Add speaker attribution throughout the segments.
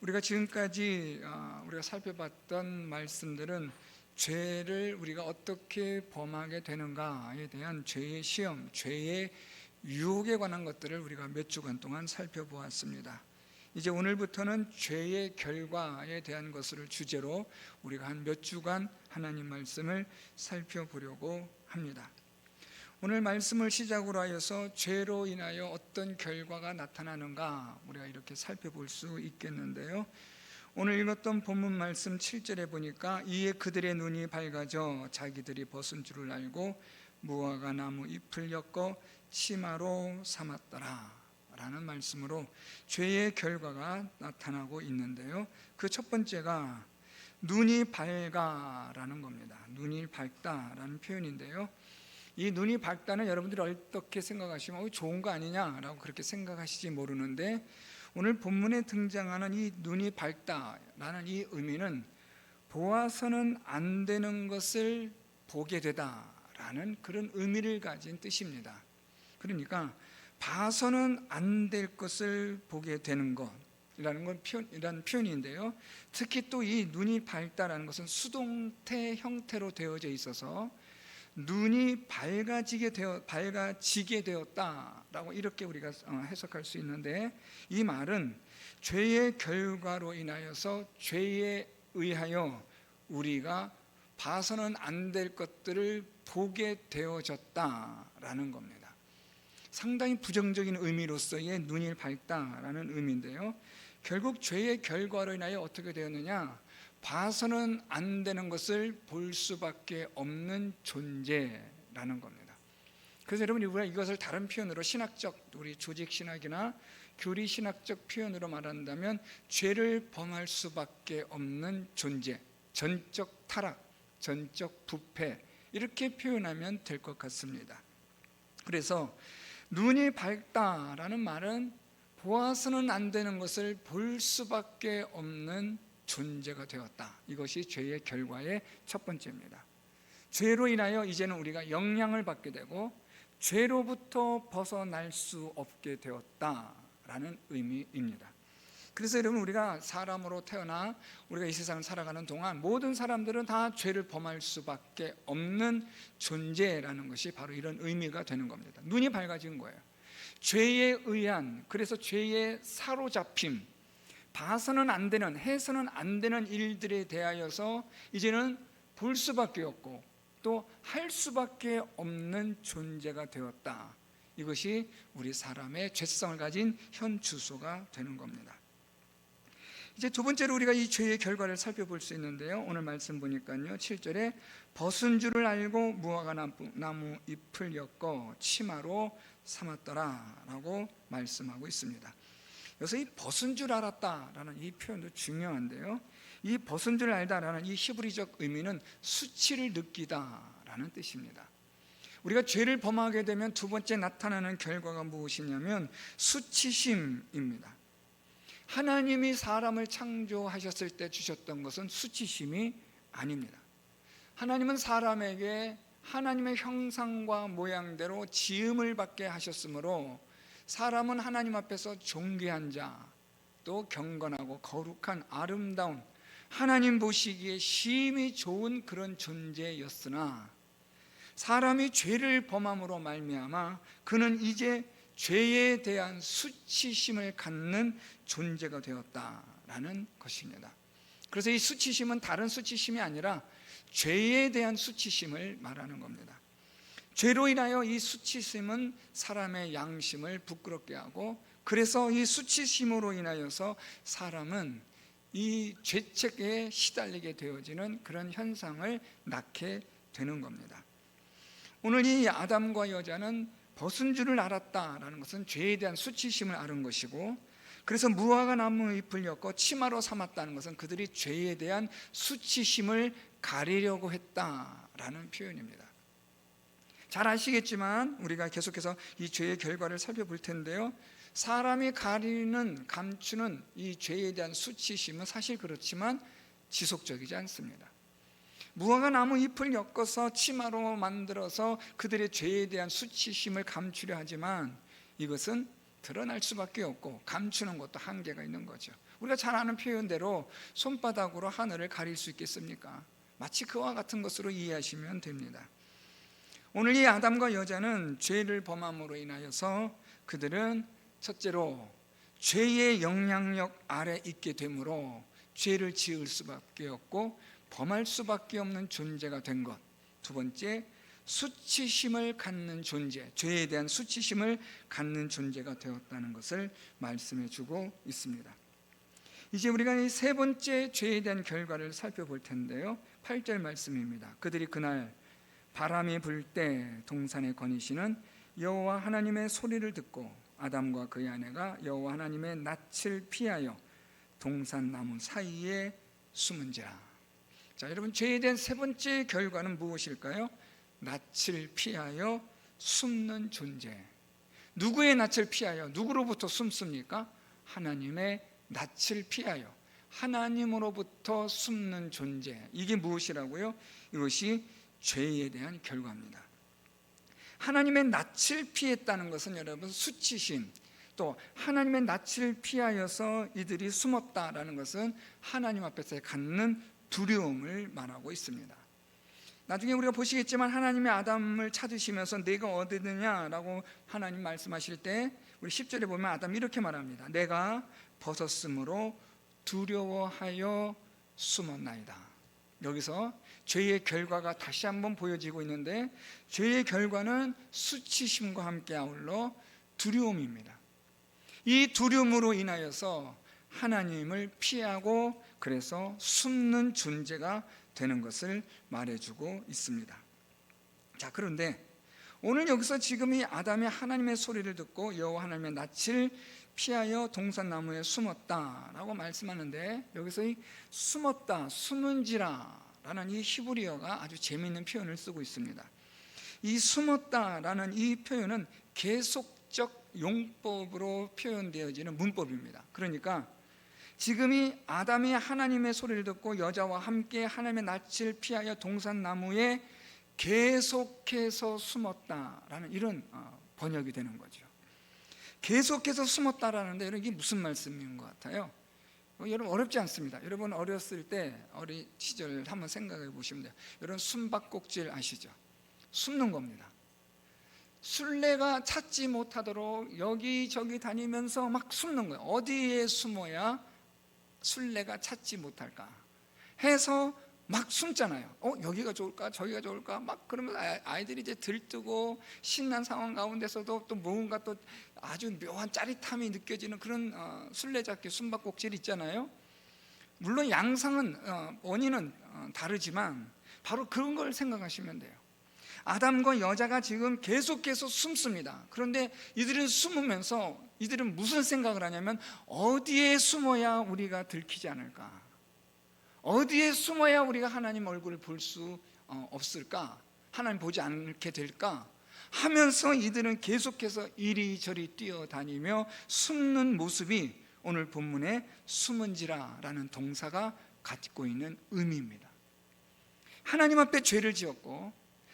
Speaker 1: 우리가 지금까지 우리가 살펴봤던 말씀들은 죄를 우리가 어떻게 범하게 되는가에 대한 죄의 시험, 죄의 유혹에 관한 것들을 우리가 몇 주간 동안 살펴보았습니다. 이제 오늘부터는 죄의 결과에 대한 것을 주제로 우리가 한 몇 주간 하나님 말씀을 살펴보려고 합니다. 오늘 말씀을 시작으로 하여서 죄로 인하여 어떤 결과가 나타나는가 우리가 이렇게 살펴볼 수 있겠는데요. 오늘 읽었던 본문 말씀 7절에 보니까 이에 그들의 눈이 밝아져 자기들이 벗은 줄을 알고 무화과 나무 잎을 엮어 치마로 삼았더라 라는 말씀으로 죄의 결과가 나타나고 있는데요. 그 첫 번째가 눈이 밝아라는 겁니다. 눈이 밝다라는 표현인데요. 이 눈이 밝다는 여러분들이 어떻게 생각하시면 좋은 거 아니냐라고 그렇게 생각하실지 모르는데, 오늘 본문에 등장하는 이 눈이 밝다라는 이 의미는 보아서는 안 되는 것을 보게 되다라는 그런 의미를 가진 뜻입니다. 그러니까 봐서는 안 될 것을 보게 되는 것이라는 표현인데요. 특히 또 이 눈이 밝다라는 것은 수동태 형태로 되어져 있어서 눈이 밝아지게 되었다라고 이렇게 우리가 해석할 수 있는데, 이 말은 죄의 결과로 인하여서 죄에 의하여 우리가 봐서는 안 될 것들을 보게 되어졌다라는 겁니다. 상당히 부정적인 의미로서의 눈이 밝다라는 의미인데요. 결국 죄의 결과로 인하여 어떻게 되었느냐? 봐서는 안 되는 것을 볼 수밖에 없는 존재라는 겁니다. 그래서 여러분, 우리가 이것을 다른 표현으로 신학적, 우리 조직신학이나 교리신학적 표현으로 말한다면 죄를 범할 수밖에 없는 존재, 전적 타락, 전적 부패, 이렇게 표현하면 될 것 같습니다. 그래서 눈이 밝다라는 말은 보아서는 안 되는 것을 볼 수밖에 없는 존재가 되었다. 이것이 죄의 결과의 첫 번째입니다. 죄로 인하여 이제는 우리가 영향을 받게 되고 죄로부터 벗어날 수 없게 되었다라는 의미입니다. 그래서 여러분, 우리가 사람으로 태어나 우리가 이 세상을 살아가는 동안 모든 사람들은 다 죄를 범할 수밖에 없는 존재라는 것이 바로 이런 의미가 되는 겁니다. 눈이 밝아진 거예요. 죄에 의한, 그래서 죄에 사로잡힘, 봐서는 안 되는, 해서는 안 되는 일들에 대하여서 이제는 볼 수밖에 없고 또 할 수밖에 없는 존재가 되었다. 이것이 우리 사람의 죄성을 가진 현 주소가 되는 겁니다. 이제 두 번째로 우리가 이 죄의 결과를 살펴볼 수 있는데요. 오늘 말씀 보니까요, 7절에 벗은 줄을 알고 무화과 나무 잎을 엮어 치마로 삼았더라 라고 말씀하고 있습니다. 여기서 이 벗은 줄 알았다라는 이 표현도 중요한데요, 이 벗은 줄 알다라는 이 히브리적 의미는 수치를 느끼다라는 뜻입니다. 우리가 죄를 범하게 되면 두 번째 나타나는 결과가 무엇이냐면 수치심입니다. 하나님이 사람을 창조하셨을 때 주셨던 것은 수치심이 아닙니다. 하나님은 사람에게 하나님의 형상과 모양대로 지음을 받게 하셨으므로 사람은 하나님 앞에서 존귀한 자, 또 경건하고 거룩한 아름다운, 하나님 보시기에 심히 좋은 그런 존재였으나 사람이 죄를 범함으로 말미암아 그는 이제 죄에 대한 수치심을 갖는 존재가 되었다라는 것입니다. 그래서 이 수치심은 다른 수치심이 아니라 죄에 대한 수치심을 말하는 겁니다. 죄로 인하여 이 수치심은 사람의 양심을 부끄럽게 하고, 그래서 이 수치심으로 인하여서 사람은 이 죄책에 시달리게 되어지는 그런 현상을 낳게 되는 겁니다. 오늘 이 아담과 여자는 벗은 줄을 알았다라는 것은 죄에 대한 수치심을 앓은 것이고, 그래서 무화과 나무 잎을 엮어 치마로 삼았다는 것은 그들이 죄에 대한 수치심을 가리려고 했다라는 표현입니다. 잘 아시겠지만 우리가 계속해서 이 죄의 결과를 살펴볼 텐데요, 사람이 감추는 이 죄에 대한 수치심은 사실 그렇지만 지속적이지 않습니다. 무화과 나무 잎을 엮어서 치마로 만들어서 그들의 죄에 대한 수치심을 감추려 하지만 이것은 드러날 수밖에 없고 감추는 것도 한계가 있는 거죠. 우리가 잘 아는 표현대로 손바닥으로 하늘을 가릴 수 있겠습니까? 마치 그와 같은 것으로 이해하시면 됩니다. 오늘 이 아담과 여자는 죄를 범함으로 인하여서 그들은 첫째로 죄의 영향력 아래 있게 되므로 죄를 지을 수밖에 없고 범할 수밖에 없는 존재가 된 것. 두 번째, 수치심을 갖는 존재, 죄에 대한 수치심을 갖는 존재가 되었다는 것을 말씀해 주고 있습니다. 이제 우리가 이 세 번째 죄에 대한 결과를 살펴볼 텐데요, 8절 말씀입니다. 그들이 그날 바람이 불 때 동산에 거니시는 여호와 하나님의 소리를 듣고 아담과 그의 아내가 여호와 하나님의 낯을 피하여 동산 나무 사이에 숨은지라. 자, 여러분, 죄에 대한 세 번째 결과는 무엇일까요? 낯을 피하여 숨는 존재. 누구의 낯을 피하여 누구로부터 숨습니까? 하나님의 낯을 피하여 하나님으로부터 숨는 존재. 이게 무엇이라고요? 이것이 죄에 대한 결과입니다. 하나님의 낯을 피했다는 것은 여러분 수치심, 또 하나님의 낯을 피하여서 이들이 숨었다라는 것은 하나님 앞에서 갖는 두려움을 말하고 있습니다. 나중에 우리가 보시겠지만 하나님이 아담을 찾으시면서 내가 어디 있느냐라고 하나님 말씀하실 때 우리 10절에 보면 아담이 이렇게 말합니다. 내가 벗었으므로 두려워하여 숨었나이다. 여기서 죄의 결과가 다시 한번 보여지고 있는데, 죄의 결과는 수치심과 함께 아울러 두려움입니다. 이 두려움으로 인하여서 하나님을 피하고 그래서 숨는 존재가 되는 것을 말해주고 있습니다. 자, 그런데 오늘 여기서 지금 이 아담이 하나님의 소리를 듣고 여호와 하나님의 낯을 피하여 동산나무에 숨었다라고 말씀하는데, 여기서 이 숨었다, 숨은지라 라는 이 히브리어가 아주 재미있는 표현을 쓰고 있습니다. 이 숨었다라는 이 표현은 계속적 용법으로 표현되어지는 문법입니다. 그러니까 지금 이 아담이 하나님의 소리를 듣고 여자와 함께 하나님의 낯을 피하여 동산나무에 계속해서 숨었다라는 이런 번역이 되는 거죠. 계속해서 숨었다라는데 이게 무슨 말씀인 것 같아요? 여러분, 어렵지 않습니다. 여러분 어렸을 때 어린 시절 한번 생각해 보시면 돼요. 여러분 숨바꼭질 아시죠? 숨는 겁니다. 술래가 찾지 못하도록 여기저기 다니면서 막 숨는 거예요. 어디에 숨어야 술래가 찾지 못할까 해서 막 숨잖아요. 여기가 좋을까 저기가 좋을까 막 그러면 아이들이 이제 들뜨고 신난 상황 가운데서도 또 뭔가 또 아주 묘한 짜릿함이 느껴지는 그런 술래잡기 숨바꼭질 있잖아요. 물론 양상은 원인은 다르지만 바로 그런 걸 생각하시면 돼요. 아담과 여자가 지금 계속해서 숨습니다. 그런데 이들은 숨으면서 이들은 무슨 생각을 하냐면 어디에 숨어야 우리가 들키지 않을까, 어디에 숨어야 우리가 하나님 얼굴을 볼 수 없을까, 하나님 보지 않게 될까 하면서 이들은 계속해서 이리저리 뛰어다니며 숨는 모습이 오늘 본문에 숨은지라라는 동사가 갖고 있는 의미입니다. 하나님 앞에 죄를 지었고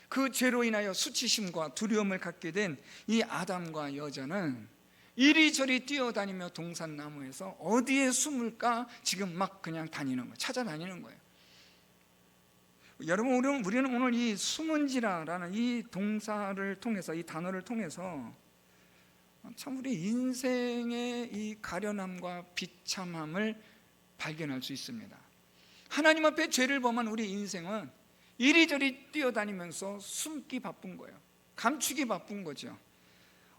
Speaker 1: 그 죄로 인하여 수치심과 두려움을 갖게 된 이 아담과 여자는 이리저리 뛰어다니며 동산나무에서 어디에 숨을까 지금 막 그냥 다니는 거예요. 찾아다니는 거예요. 여러분, 우리는 오늘 이 숨은지라라는 이 동사를 통해서, 이 단어를 통해서 참 우리 인생의 이 가련함과 비참함을 발견할 수 있습니다. 하나님 앞에 죄를 범한 우리 인생은 이리저리 뛰어다니면서 숨기 바쁜 거예요. 감추기 바쁜 거죠.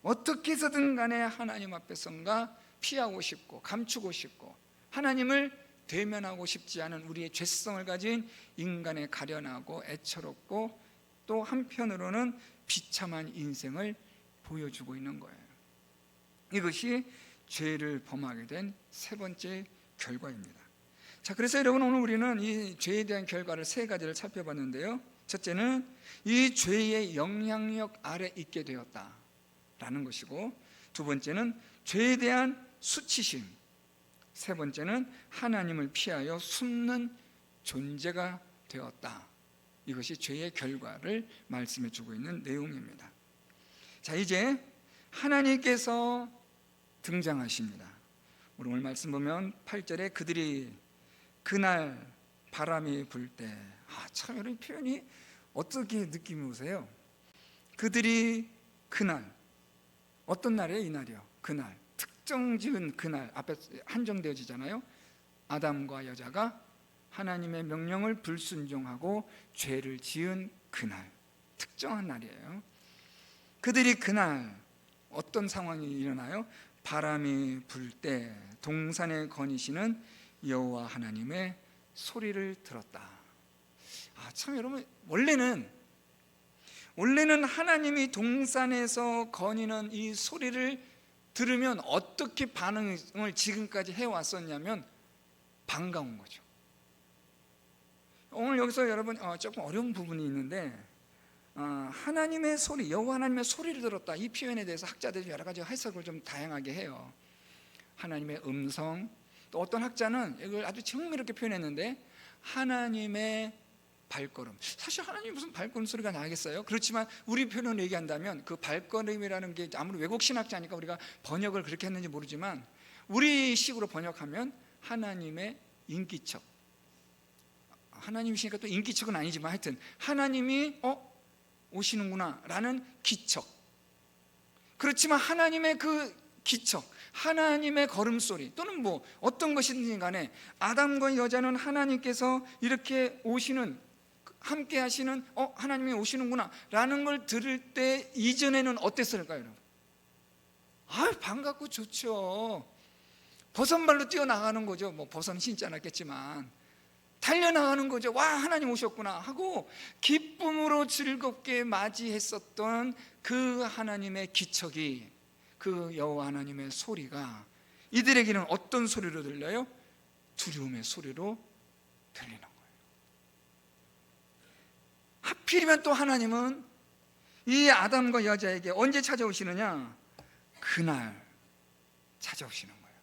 Speaker 1: 어떻게 해서든 간에 하나님 앞에선가 피하고 싶고 감추고 싶고 하나님을 대면하고 싶지 않은 우리의 죄성을 가진 인간의 가련하고 애처롭고 또 한편으로는 비참한 인생을 보여주고 있는 거예요. 이것이 죄를 범하게 된 세 번째 결과입니다. 자, 그래서 여러분, 오늘 우리는 이 죄에 대한 결과를 세 가지를 살펴봤는데요. 첫째는 이 죄의 영향력 아래 있게 되었다라는 것이고, 두 번째는 죄에 대한 수치심, 세 번째는 하나님을 피하여 숨는 존재가 되었다. 이것이 죄의 결과를 말씀해 주고 있는 내용입니다. 자, 이제 하나님께서 등장하십니다. 우리 오늘 말씀 보면 8절에 그들이 그날 바람이 불 때, 참 이런 표현이 어떻게 느낌이 오세요? 그들이 그날, 어떤 날이에요? 이 날이요. 그날, 특정 지은 그날 앞에 한정되어지잖아요. 아담과 여자가 하나님의 명령을 불순종하고 죄를 지은 그날, 특정한 날이에요. 그들이 그날 어떤 상황이 일어나요? 바람이 불 때 동산에 거니시는 여호와 하나님의 소리를 들었다. 참 여러분, 원래는 하나님이 동산에서 거니는 이 소리를 들으면 어떻게 반응을 지금까지 해왔었냐면 반가운 거죠. 오늘 여기서 여러분 조금 어려운 부분이 있는데, 하나님의 소리, 여호와 하나님의 소리를 들었다, 이 표현에 대해서 학자들이 여러 가지 해석을 좀 다양하게 해요. 하나님의 음성, 또 어떤 학자는 이걸 아주 흥미롭게 표현했는데 하나님의 발걸음. 사실 하나님이 무슨 발걸음 소리가 나겠어요? 그렇지만 우리 표현으로 얘기한다면 그 발걸음이라는 게 아무리 외국 신학자니까 우리가 번역을 그렇게 했는지 모르지만 우리 식으로 번역하면 하나님의 인기척. 하나님이시니까 또 인기척은 아니지만 하여튼 하나님이 오시는구나 라는 기척. 그렇지만 하나님의 그 기척, 하나님의 걸음소리 또는 뭐 어떤 것이든지 간에 아담과 여자는 하나님께서 이렇게 오시는, 함께 하시는 하나님이 오시는구나 라는 걸 들을 때 이전에는 어땠을까요, 여러분? 반갑고 좋죠. 버선발로 뛰어나가는 거죠. 뭐 버선 신지 않았겠지만 달려나가는 거죠. 와, 하나님 오셨구나 하고 기쁨으로 즐겁게 맞이했었던 그 하나님의 기척이, 그 여호와 하나님의 소리가 이들에게는 어떤 소리로 들려요? 두려움의 소리로 들리는 거예요. 하필이면 또 하나님은 이 아담과 여자에게 언제 찾아오시느냐? 그날 찾아오시는 거예요.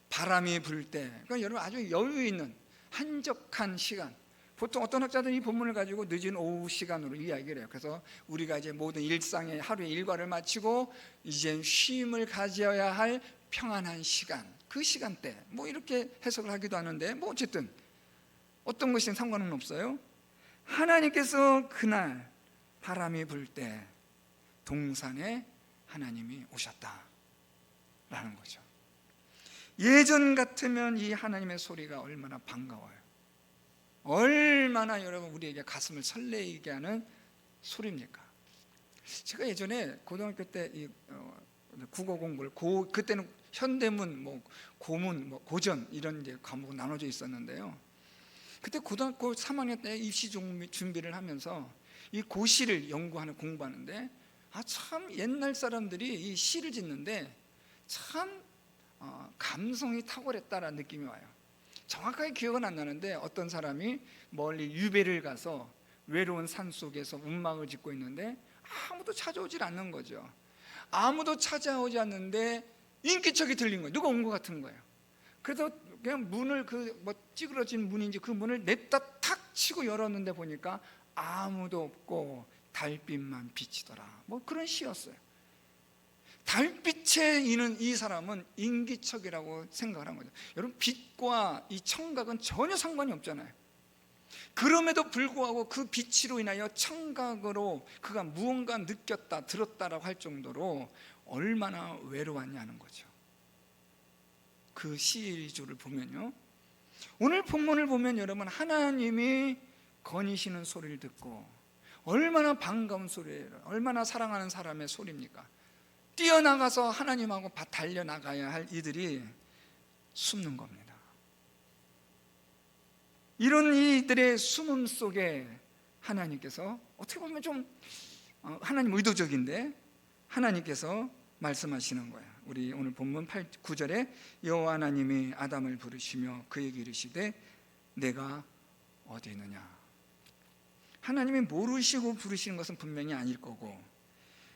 Speaker 1: 바람이 불 때. 그러니까 여러분 아주 여유 있는 한적한 시간. 보통 어떤 학자들은 이 본문을 가지고 늦은 오후 시간으로 이야기를 해요. 그래서 우리가 이제 모든 일상의 하루의 일과를 마치고 이제 쉼을 가져야 할 평안한 시간, 그 시간대, 뭐 이렇게 해석을 하기도 하는데, 뭐 어쨌든 어떤 것이든 상관은 없어요. 하나님께서 그날 바람이 불 때 동산에 하나님이 오셨다라는 거죠. 예전 같으면 이 하나님의 소리가 얼마나 반가워요. 얼마나 여러분 우리에게 가슴을 설레게 하는 소리입니까? 제가 예전에 고등학교 때 국어 공부를 그때는 현대문, 뭐 고문, 뭐 고전 이런 이제 과목이 나눠져 있었는데요. 그때 고등학교 3학년 때 입시 준비를 하면서 이 고시를 공부하는데 참 옛날 사람들이 이 시를 짓는데 참 감성이 탁월했다라는 느낌이 와요. 정확하게 기억은 안 나는데 어떤 사람이 멀리 유배를 가서 외로운 산 속에서 움막을 짓고 있는데 아무도 찾아오질 않는 거죠. 아무도 찾아오지 않는데 인기척이 들린 거예요. 누가 온 것 같은 거예요. 그래서 그냥 문을 찌그러진 문인지 그 문을 냅다 탁 치고 열었는데 보니까 아무도 없고 달빛만 비치더라. 뭐 그런 시였어요. 달빛에 있는 이 사람은 인기척이라고 생각을 한 거죠. 여러분, 빛과 이 청각은 전혀 상관이 없잖아요. 그럼에도 불구하고 그 빛으로 인하여 청각으로 그가 무언가 느꼈다, 들었다라고 할 정도로 얼마나 외로웠냐는 거죠. 그 시조를 보면요, 오늘 본문을 보면 여러분, 하나님이 거니시는 소리를 듣고 얼마나 반가운 소리예요. 얼마나 사랑하는 사람의 소리입니까? 뛰어나가서 하나님하고 달려나가야 할 이들이 숨는 겁니다. 이런 이들의 숨음 속에 하나님께서 어떻게 보면 좀 하나님 의도적인데 하나님께서 말씀하시는 거예요. 우리 오늘 본문 9절에 여호와 하나님이 아담을 부르시며 그에게 이르시되 내가 어디 있느냐. 하나님이 모르시고 부르시는 것은 분명히 아닐 거고,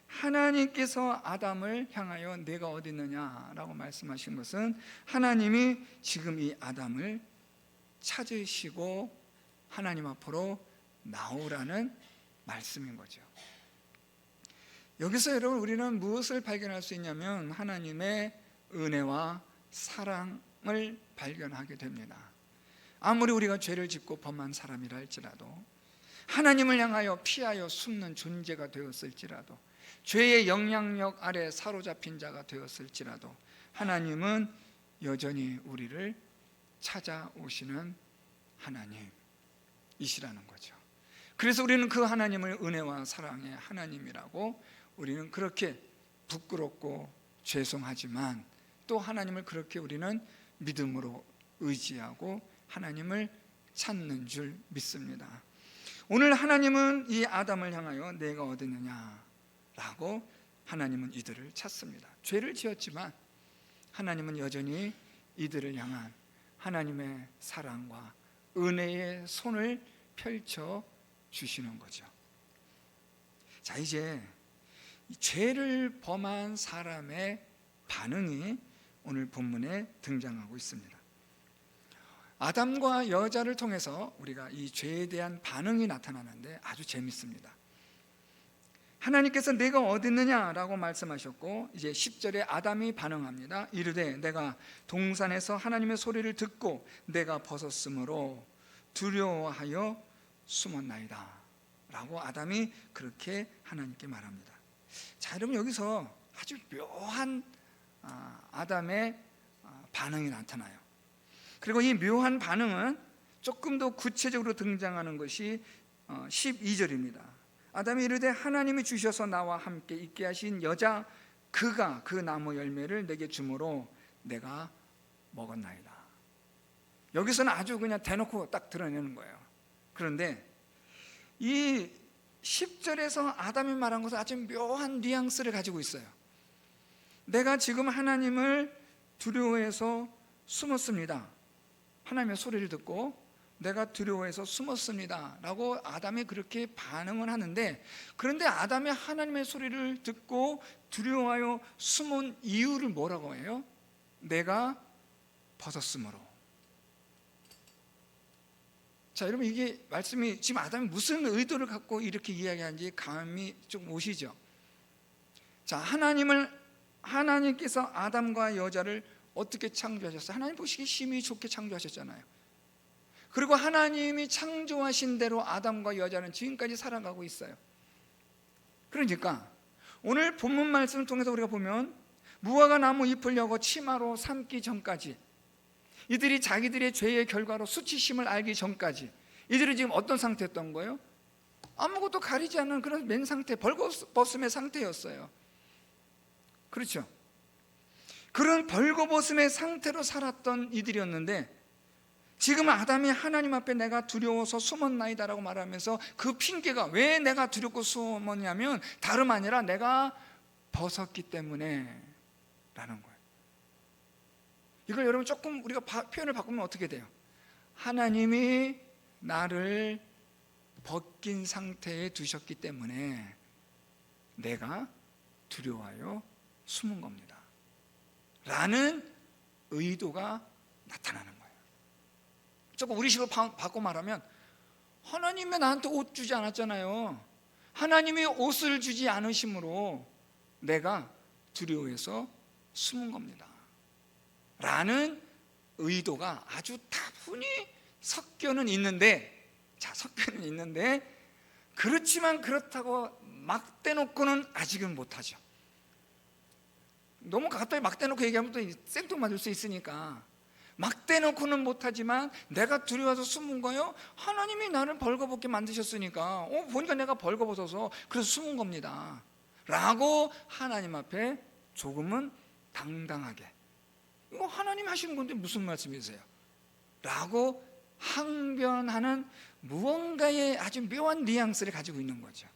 Speaker 1: 하나님께서 아담을 향하여 내가 어디 있느냐라고 말씀하신 것은 하나님이 지금 이 아담을 찾으시고 하나님 앞으로 나오라는 말씀인 거죠. 여기서 여러분 우리는 무엇을 발견할 수 있냐면 하나님의 은혜와 사랑을 발견하게 됩니다. 아무리 우리가 죄를 짓고 범한 사람이라 할지라도, 하나님을 향하여 피하여 숨는 존재가 되었을지라도, 죄의 영향력 아래 사로잡힌 자가 되었을지라도, 하나님은 여전히 우리를 찾아오시는 하나님이시라는 거죠. 그래서 우리는 그 하나님을 은혜와 사랑의 하나님이라고, 우리는 그렇게 부끄럽고 죄송하지만 또 하나님을 그렇게 우리는 믿음으로 의지하고 하나님을 찾는 줄 믿습니다. 오늘 하나님은 이 아담을 향하여 내가 어디 있느냐 라고 하나님은 이들을 찾습니다. 죄를 지었지만 하나님은 여전히 이들을 향한 하나님의 사랑과 은혜의 손을 펼쳐 주시는 거죠. 자, 이제 죄를 범한 사람의 반응이 오늘 본문에 등장하고 있습니다. 아담과 여자를 통해서 우리가 이 죄에 대한 반응이 나타나는데 아주 재밌습니다. 하나님께서 내가 어디 있느냐라고 말씀하셨고, 이제 10절에 아담이 반응합니다. 이르되 내가 동산에서 하나님의 소리를 듣고 내가 벗었으므로 두려워하여 숨었나이다 라고 아담이 그렇게 하나님께 말합니다. 자, 여러분, 여기서 아주 묘한 아담의 반응이 나타나요. 그리고 이 묘한 반응은 조금 더 구체적으로 등장하는 것이 12절입니다. 아담이 이르되 하나님이 주셔서 나와 함께 있게 하신 여자 그가 그 나무 열매를 내게 주므로 내가 먹었나이다. 여기서는 아주 그냥 대놓고 딱 드러내는 거예요. 그런데 이 10절에서 아담이 말한 것은 아주 묘한 뉘앙스를 가지고 있어요. 내가 지금 하나님을 두려워해서 숨었습니다. 하나님의 소리를 듣고 내가 두려워해서 숨었습니다 라고 아담이 그렇게 반응을 하는데, 그런데 아담이 하나님의 소리를 듣고 두려워하여 숨은 이유를 뭐라고 해요? 내가 벗었으므로. 자, 여러분, 이게 말씀이 지금 아담이 무슨 의도를 갖고 이렇게 이야기하는지 감이 좀 오시죠? 자, 하나님께서 아담과 여자를 어떻게 창조하셨어요? 하나님 보시기에 심히 좋게 창조하셨잖아요. 그리고 하나님이 창조하신 대로 아담과 여자는 지금까지 살아가고 있어요. 그러니까 오늘 본문 말씀을 통해서 우리가 보면 무화과 나무 잎을 여고 치마로 삼기 전까지, 이들이 자기들의 죄의 결과로 수치심을 알기 전까지 이들은 지금 어떤 상태였던 거예요? 아무것도 가리지 않는 그런 맨 상태, 벌거벗음의 상태였어요. 그렇죠? 그런 벌거벗음의 상태로 살았던 이들이었는데, 지금 아담이 하나님 앞에 내가 두려워서 숨었나이다 라고 말하면서 그 핑계가 왜 내가 두렵고 숨었냐면 다름 아니라 내가 벗었기 때문에 라는 거예요. 이걸 여러분 조금 우리가 표현을 바꾸면 어떻게 돼요? 하나님이 나를 벗긴 상태에 두셨기 때문에 내가 두려워하여 숨은 겁니다 라는 의도가 나타나는 거예요. 조금 우리식으로 바꿔 말하면, 하나님이 나한테 옷 주지 않았잖아요. 하나님이 옷을 주지 않으심으로 내가 두려워해서 숨은 겁니다 라는 의도가 아주 다분히 섞여는 있는데, 그렇지만 그렇다고 막 대놓고는 아직은 못하죠. 너무 가까이 막 대놓고 얘기하면 또 생뚱맞을 수 있으니까 막 대놓고는 못하지만 내가 두려워서 숨은 거요? 하나님이 나를 벌거벗게 만드셨으니까 보니까 내가 벌거벗어서 그래서 숨은 겁니다 라고 하나님 앞에 조금은 당당하게, 이거 하나님 하시는 건데 무슨 말씀이세요? 라고 항변하는 무언가의 아주 묘한 뉘앙스를 가지고 있는 거죠.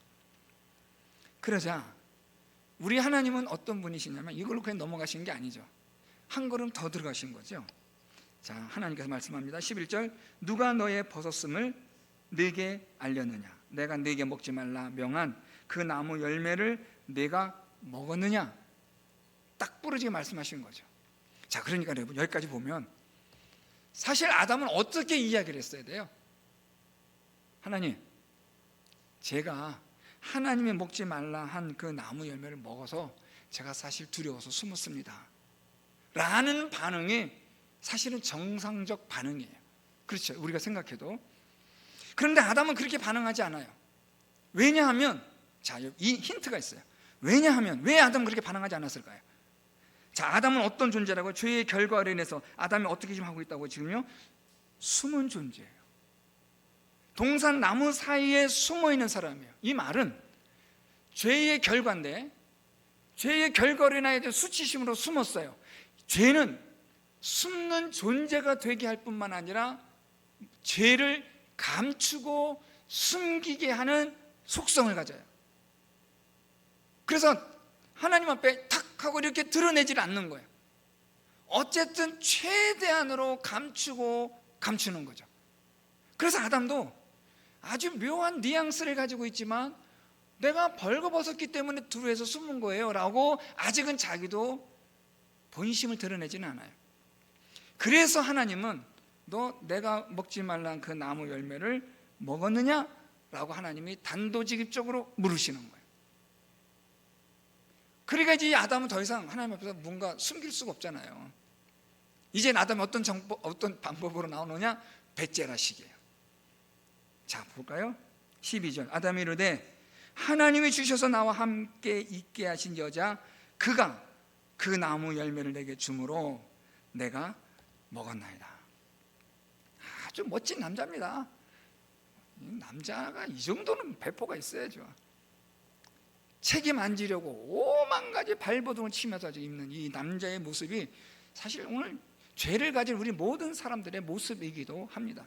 Speaker 1: 그러자 우리 하나님은 어떤 분이시냐면 이걸로 그냥 넘어가신 게 아니죠. 한 걸음 더 들어가신 거죠. 자, 하나님께서 말씀합니다. 11절, 누가 너의 벗었음을 네게 알렸느냐? 내가 네게 먹지 말라 명한 그 나무 열매를 네가 먹었느냐? 딱 부러지게 말씀하신 거죠. 자, 그러니까 여러분 여기까지 보면 사실 아담은 어떻게 이야기를 했어야 돼요? 하나님, 제가 하나님이 먹지 말라 한 그 나무 열매를 먹어서 제가 사실 두려워서 숨었습니다 라는 반응이 사실은 정상적 반응이에요. 그렇죠, 우리가 생각해도. 그런데 아담은 그렇게 반응하지 않아요. 왜냐하면, 자, 이 힌트가 있어요. 왜냐하면 왜 아담은 그렇게 반응하지 않았을까요? 자, 아담은 어떤 존재라고요? 죄의 결과로 인해서 아담이 어떻게 지금 하고 있다고? 지금요, 숨은 존재예요. 동산 나무 사이에 숨어 있는 사람이에요. 이 말은 죄의 결과인데, 죄의 결과로 인하여 수치심으로 숨었어요. 죄는 숨는 존재가 되게 할 뿐만 아니라 죄를 감추고 숨기게 하는 속성을 가져요. 그래서 하나님 앞에 탁 하고 이렇게 드러내질 않는 거예요. 어쨌든 최대한으로 감추는 거죠. 그래서 아담도 아주 묘한 뉘앙스를 가지고 있지만, 내가 벌거벗었기 때문에 두루에서 숨은 거예요 라고 아직은 자기도 본심을 드러내지는 않아요. 그래서 하나님은 너 내가 먹지 말란 그 나무 열매를 먹었느냐? 라고 하나님이 단도직입적으로 물으시는 거예요. 그러니까 이제 아담은 더 이상 하나님 앞에서 뭔가 숨길 수가 없잖아요. 이제 아담이 어떤 방법으로 나오느냐? 배째라식이에요. 자, 볼까요? 12절. 아담이 이르되 하나님이 주셔서 나와 함께 있게 하신 여자 그가 그 나무 열매를 내게 주므로 내가 먹었나이다. 아주 멋진 남자입니다. 남자가 이 정도는 배포가 있어야죠. 책임 안 지려고 오만 가지 발버둥을 치면서 입는 이 남자의 모습이 사실 오늘 죄를 가진 우리 모든 사람들의 모습이기도 합니다.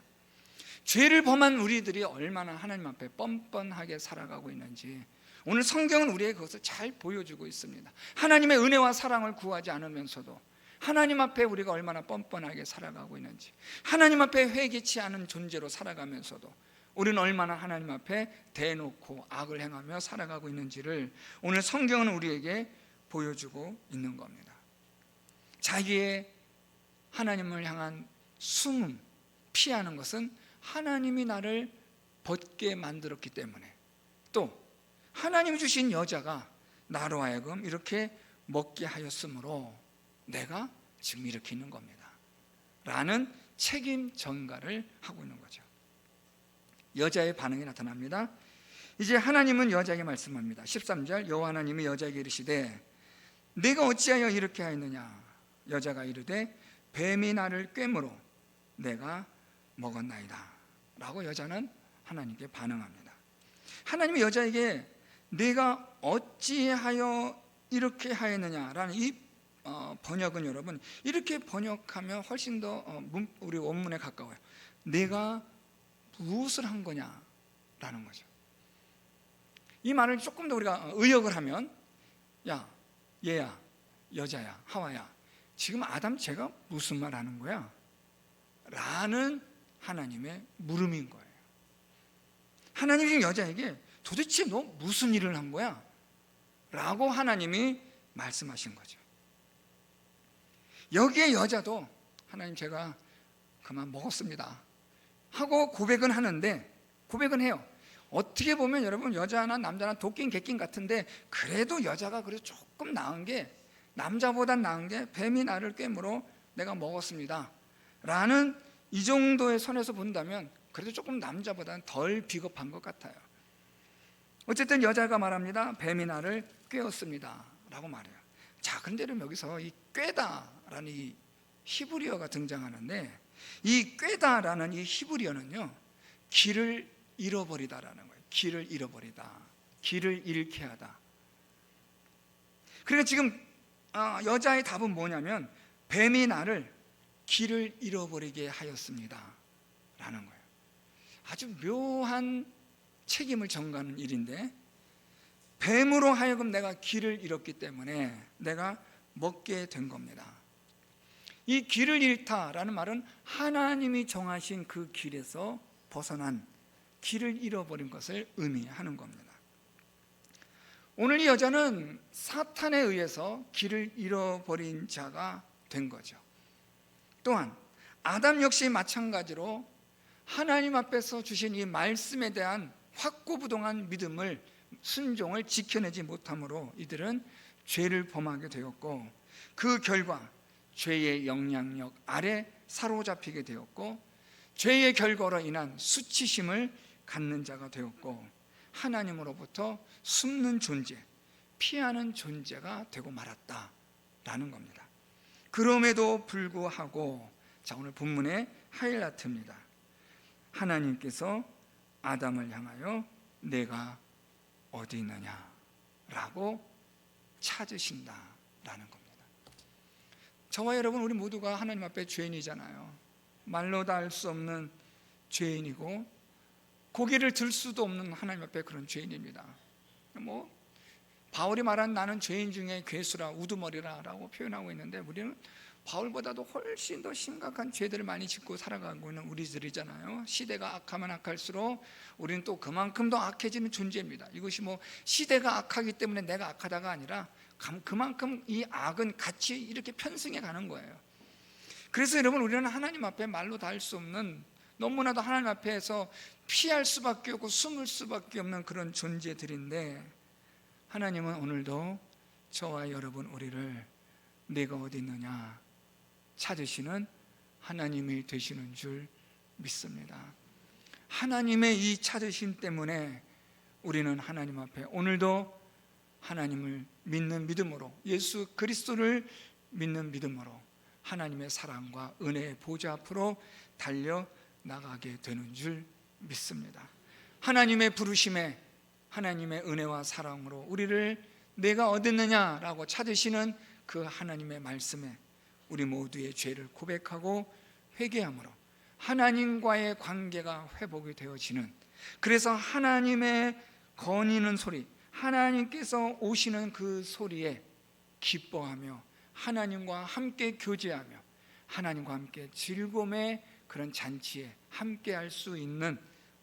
Speaker 1: 죄를 범한 우리들이 얼마나 하나님 앞에 뻔뻔하게 살아가고 있는지 오늘 성경은 우리에게 그것을 잘 보여주고 있습니다. 하나님의 은혜와 사랑을 구하지 않으면서도 하나님 앞에 우리가 얼마나 뻔뻔하게 살아가고 있는지, 하나님 앞에 회개치 않은 존재로 살아가면서도 우리는 얼마나 하나님 앞에 대놓고 악을 행하며 살아가고 있는지를 오늘 성경은 우리에게 보여주고 있는 겁니다. 자기의 하나님을 향한 숨음, 피하는 것은 하나님이 나를 벗게 만들었기 때문에, 또 하나님이 주신 여자가 나로 하여금 이렇게 먹게 하였으므로 내가 지금 이렇게 있는 겁니다 라는 책임 전가를 하고 있는 거죠. 여자의 반응이 나타납니다. 이제 하나님은 여자에게 말씀합니다. 13절. 여호와 하나님이 여자에게 이르시되 네가 어찌하여 이렇게 하였느냐? 여자가 이르되 뱀이 나를 꿰므로 내가 먹었나이다 라고 여자는 하나님께 반응합니다. 하나님이 여자에게 네가 어찌하여 이렇게 하였느냐라는 이 번역은 여러분 이렇게 번역하면 훨씬 더 우리 원문에 가까워요. 네가 무엇을 한 거냐라는 거죠. 이 말을 조금 더 우리가 의역을 하면, 야, 얘야, 여자야, 하와야, 지금 아담 쟤가 무슨 말 하는 거야? 라는 하나님의 물음인 거예요. 하나님이 지금 여자에게 도대체 너 무슨 일을 한 거야? 라고 하나님이 말씀하신 거죠. 여기에 여자도 하나님 제가 그만 먹었습니다 하고 고백은 하는데, 고백은 해요. 어떻게 보면 여러분 여자나 남자나 도끼인 객긴 같은데, 그래도 여자가 그래도 조금 나은 게, 남자보단 나은 게 뱀이 나를 꿰므로 내가 먹었습니다 라는 이 정도의 선에서 본다면 그래도 조금 남자보다는 덜 비겁한 것 같아요. 어쨌든 여자가 말합니다. 뱀이 나를 꿰었습니다 라고 말해요. 자, 그런데 여기서 이 꿰다라는 이 히브리어가 등장하는데, 이 꿰다라는 이 히브리어는요, 길을 잃어버리다라는 거예요. 길을 잃어버리다, 길을 잃게 하다. 그러니까 지금 여자의 답은 뭐냐면 뱀이 나를 길을 잃어버리게 하였습니다 라는 거예요. 아주 묘한 책임을 전가하는 일인데, 뱀으로 하여금 내가 길을 잃었기 때문에 내가 먹게 된 겁니다. 이 길을 잃다라는 말은 하나님이 정하신 그 길에서 벗어난, 길을 잃어버린 것을 의미하는 겁니다. 오늘 이 여자는 사탄에 의해서 길을 잃어버린 자가 된 거죠. 또한 아담 역시 마찬가지로 하나님 앞에서 주신 이 말씀에 대한 확고부동한 믿음을, 순종을 지켜내지 못함으로 이들은 죄를 범하게 되었고, 그 결과 죄의 영향력 아래 사로잡히게 되었고, 죄의 결과로 인한 수치심을 갖는 자가 되었고, 하나님으로부터 숨는 존재, 피하는 존재가 되고 말았다라는 겁니다. 그럼에도 불구하고, 자, 오늘 본문의 하이라이트입니다. 하나님께서 아담을 향하여 내가 어디 있느냐라고 찾으신다라는 겁니다. 저와 여러분, 우리 모두가 하나님 앞에 죄인이잖아요. 말로 다 할 수 없는 죄인이고, 고개를 들 수도 없는 하나님 앞에 그런 죄인입니다. 바울이 말한 나는 죄인 중에 괴수라 우두머리라라고 표현하고 있는데, 우리는 바울보다도 훨씬 더 심각한 죄들을 많이 짓고 살아가고 있는 우리들이잖아요. 시대가 악하면 악할수록 우리는 또 그만큼 더 악해지는 존재입니다. 이것이 시대가 악하기 때문에 내가 악하다가 아니라 그만큼 이 악은 같이 이렇게 편승해 가는 거예요. 그래서 여러분, 우리는 하나님 앞에 말로 다 할 수 없는, 너무나도 하나님 앞에서 피할 수밖에 없고 숨을 수밖에 없는 그런 존재들인데, 하나님은 오늘도 저와 여러분 우리를 내가 어디 있느냐 찾으시는 하나님이 되시는 줄 믿습니다. 하나님의 이 찾으심 때문에 우리는 하나님 앞에 오늘도 하나님을 믿는 믿음으로, 예수 그리스도를 믿는 믿음으로 하나님의 사랑과 은혜의 보좌 앞으로 달려나가게 되는 줄 믿습니다. 하나님의 부르심에, 하나님의 은혜와 사랑으로 우리를 내가 어딨느냐라고 찾으시는 그 하나님의 말씀에 우리 모두의 죄를 고백하고 회개함으로 하나님과의 관계가 회복이 되어지는, 그래서 하나님의 거니는 소리, 하나님께서 오시는 그 소리에 기뻐하며 하나님과 함께 교제하며 하나님과 함께 즐거움의 그런 잔치에 함께 할 수 있는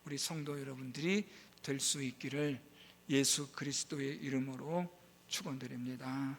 Speaker 1: 우리 성도 여러분들이 될 수 있기를 예수 그리스도의 이름으로 축원드립니다.